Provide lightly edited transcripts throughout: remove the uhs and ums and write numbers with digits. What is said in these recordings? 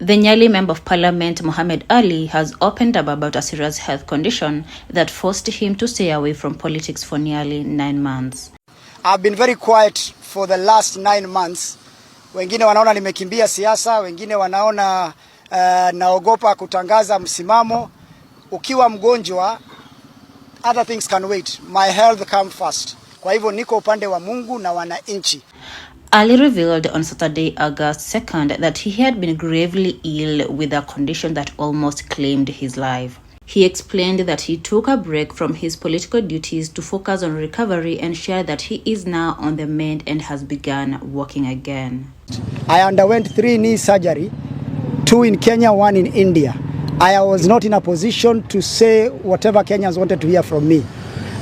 The Nyali Member of Parliament, Mohammed Ali, has opened up about a serious health condition that forced him to stay away from politics for nearly 9 months. I've been very quiet for the last 9 months. Wengine wanaona nimekimbia siasa, wengine wanaona naogopa kutangaza msimamo. Ukiwa mgonjwa, other things can wait. My health comes first. Kwa hivyo niko upande wa Mungu na wananchi. Ali revealed on Saturday, August 2nd, that he had been gravely ill with a condition that almost claimed his life. He explained that he took a break from his political duties to focus on recovery and shared that he is now on the mend and has begun walking again. I underwent 3 knee surgery, 2 in Kenya, 1 in India. I was not in a position to say whatever Kenyans wanted to hear from me.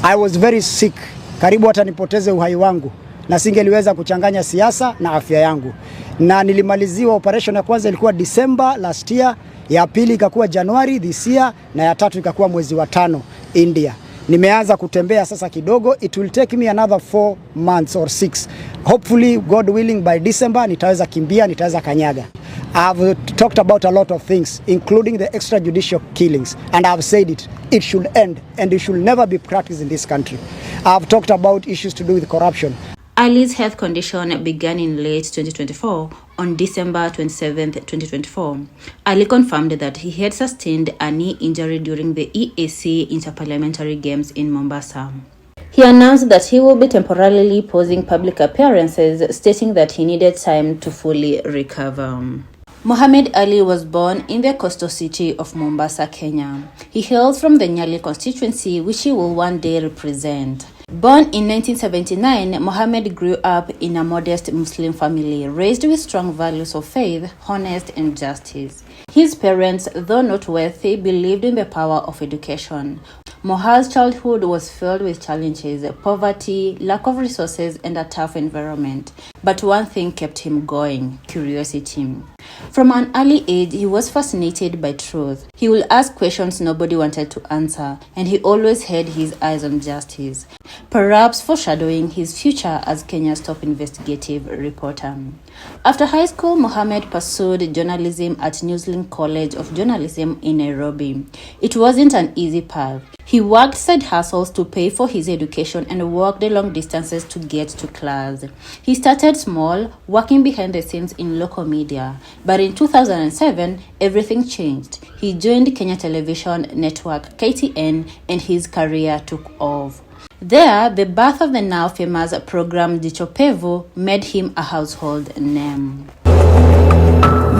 I was very sick. Karibu hata nipoteze uhai wangu. Na singeliweza kuchanganya siasa na afya yangu. Na nilimaliziwa operation ya kwanza ilikuwa December last year, ya pili ikakuwa January this year, na ya tatu ikakuwa mwezi wa 5 India. Nimeanza kutembea sasa kidogo. It will take me another 4 months or 6. Hopefully, God willing, by December nitaweza kimbia, nitaweza kanyaga. I've talked about a lot of things, including the extrajudicial killings, and I've said it should end, and it should never be practiced in this country. I've talked about issues to do with corruption. Ali's health condition began in late 2024. On December 27, 2024, Ali confirmed that he had sustained a knee injury during the EAC Interparliamentary Games in Mombasa. He announced that he will be temporarily pausing public appearances, stating that he needed time to fully recover. Mohammed Ali was born in the coastal city of Mombasa, Kenya. He hails from the Nyali constituency, which he will one day represent. Born in 1979, Mohammed grew up in a modest Muslim family, raised with strong values of faith, honesty, and justice. His parents, though not wealthy, believed in the power of education. Moha's childhood was filled with challenges, poverty, lack of resources, and a tough environment. But one thing kept him going: curiosity. From an early age, he was fascinated by truth. He would ask questions nobody wanted to answer, and he always had his eyes on justice, perhaps foreshadowing his future as Kenya's top investigative reporter. After high school, Mohammed pursued journalism at New Zealand College of Journalism in Nairobi. It wasn't an easy path. He worked side hustles to pay for his education and walked long distances to get to class. He started small, working behind the scenes in local media. But in 2007, everything changed. He joined Kenya Television Network, KTN, and his career took off. There, the birth of the now famous program Jicho Pevu made him a household name.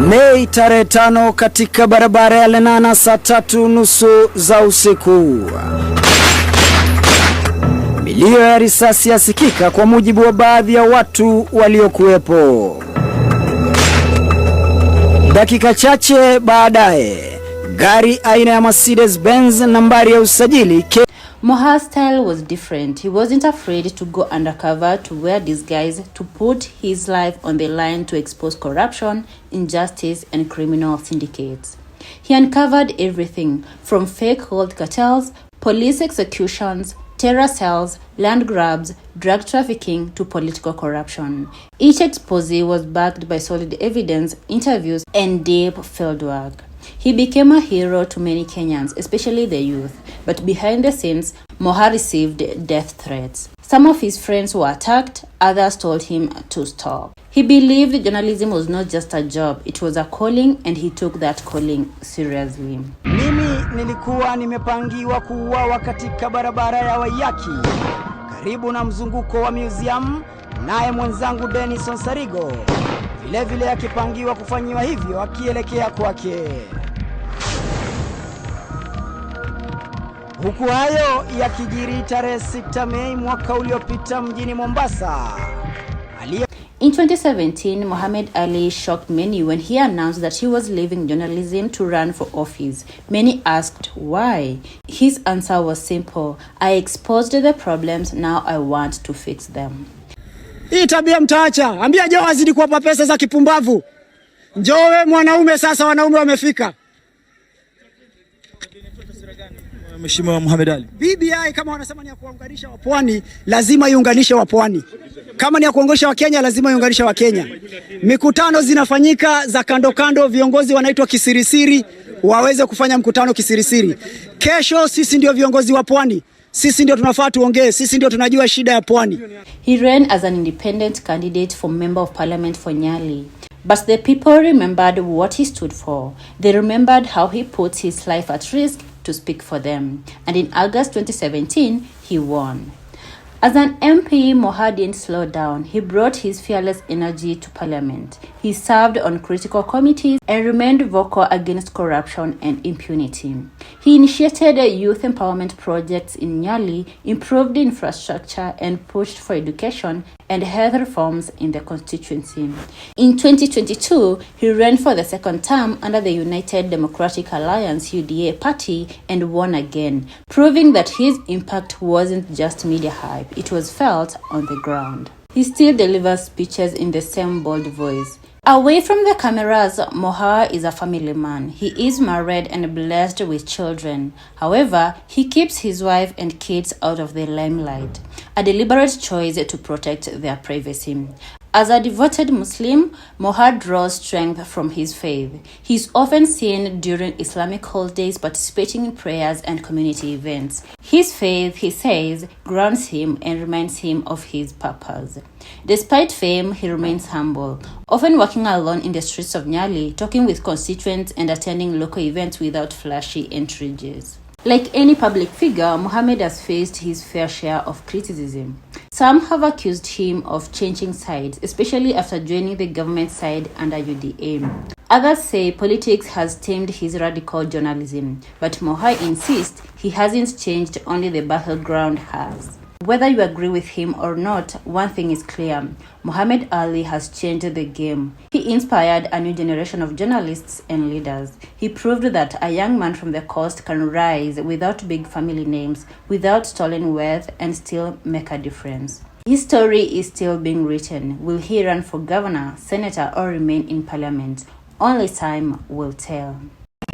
Mei tarehe 5 katika barabara ya Lenana saa 3:30 za usiku. Milio ya risasi yasikika kwa mujibu wa baadhi ya watu waliokuwepo. Dakika chache baadaye, gari aina ya Mercedes Benz nambari ya usajili Moha's style was different. He wasn't afraid to go undercover, to wear disguise, to put his life on the line to expose corruption, injustice, and criminal syndicates. He uncovered everything from fake gold cartels, police executions, terror cells, land grabs, drug trafficking, to political corruption. Each expose was backed by solid evidence, interviews, and deep fieldwork. He became a hero to many Kenyans, especially the youth. But behind the scenes, Moha received death threats. Some of his friends were attacked, others told him to stop. He believed journalism was not just a job, it was a calling, and he took that calling seriously. Mimi nilikuwa nimepangiwa kuuawa katika barabara ya Wayaki, karibu na mzunguko wa museum, naye mwenzangu Denison Sarigo vile akipangiwa kufanyiwa hivyo akielekea kwake. Huku hayo yakijiri tarehe 6 Mei mwaka uliopita mjini Mombasa. In 2017, Mohammed Ali shocked many when he announced that he was leaving journalism to run for office. Many asked why. His answer was simple: I exposed the problems, now I want to fix them. Hii tabia mtaacha. Ambia Joe azidi kuwapa pesa za kipumbavu. Joe mwanaume sasa, wanaume wamefika. Mheshimiwa Mohammed Ali? BBI kama wanasema ni ya kuunganisha wapwani, lazima iunganishe wapwani. Kama ni ya kuunganisha Wakenya, lazima iunganishe Wakenya. Mikutano zinafanyika za kando kando, viongozi wanaitwa kisirisiri, waweze kufanya mkutano kisirisiri. Kesho sisi ndio viongozi wa pwani. Sisi ndio tunafaa tuongee, sisi ndio tunajua shida ya pwani. He ran as an independent candidate for Member of Parliament for Nyali. But the people remembered what he stood for. They remembered how he put his life at risk to speak for them. And in August 2017, he won. As an MP, Mohammed didn't slow down. He brought his fearless energy to Parliament. He served on critical committees and remained vocal against corruption and impunity. He initiated youth empowerment projects in Nyali, improved infrastructure, and pushed for education and health reforms in the constituency. In 2022, he ran for the second term under the United Democratic Alliance UDA party and won again, proving that his impact wasn't just media hype, it was felt on the ground. He still delivers speeches in the same bold voice. Away from the cameras, Mohammed is a family man. He is married and blessed with children. However, he keeps his wife and kids out of the limelight, a deliberate choice to protect their privacy. As a devoted Muslim, Mohammed draws strength from his faith. He is often seen during Islamic holidays participating in prayers and community events. His faith, he says, grounds him and reminds him of his purpose. Despite fame, he remains humble, often walking alone in the streets of Nyali, talking with constituents and attending local events without flashy entries. Like any public figure, Mohammed has faced his fair share of criticism. Some have accused him of changing sides, especially after joining the government side under UDA. Others say politics has tamed his radical journalism, but Mohammed insists he hasn't changed, only the battleground has. Whether you agree with him or not, one thing is clear. Mohammed Ali has changed the game. He inspired a new generation of journalists and leaders. He proved that a young man from the coast can rise without big family names, without stolen wealth, and still make a difference. His story is still being written. Will he run for governor, senator, or remain in parliament? Only time will tell.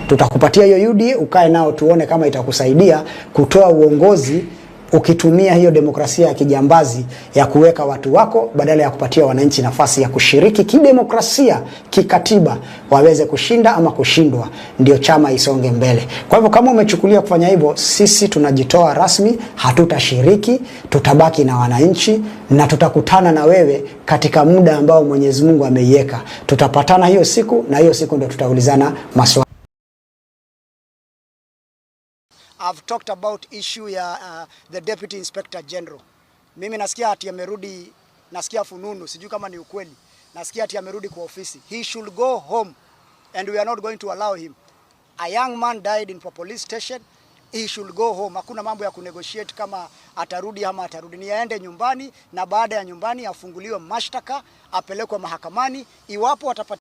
Tutakupatia hiyo UD, ukae nao tuone kama itakusaidia kutoa uongozi ukitumia hiyo demokrasia ya kijambazi ya kuweka watu wako badala ya kupatia wananchi nafasi ya kushiriki kidemokrasia, kikatiba, waweze kushinda ama kushindwa, ndio chama isonge mbele. Kwa hivyo kama umechukulia kufanya hivyo, sisi tunajitoa rasmi, hatutashiriki, tutabaki na wananchi na tutakutana na wewe katika muda ambao Mwenyezi Mungu ameiweka. Tutapatana hiyo siku na hiyo siku ndio tutaulizana maswali. I've talked about issue ya the Deputy Inspector General. Mimi nasikia ati amerudi, nasikia fununu, sijui kama ni ukweli. Nasikia ati amerudi kwa ofisi. He should go home and we are not going to allow him. A young man died in police station. He should go home. Hakuna mambo ya kunegotiate kama atarudi ama atarudi. Ni aende nyumbani na baada ya nyumbani afunguliwe mashtaka, apelekwe mahakamani iwapo atapata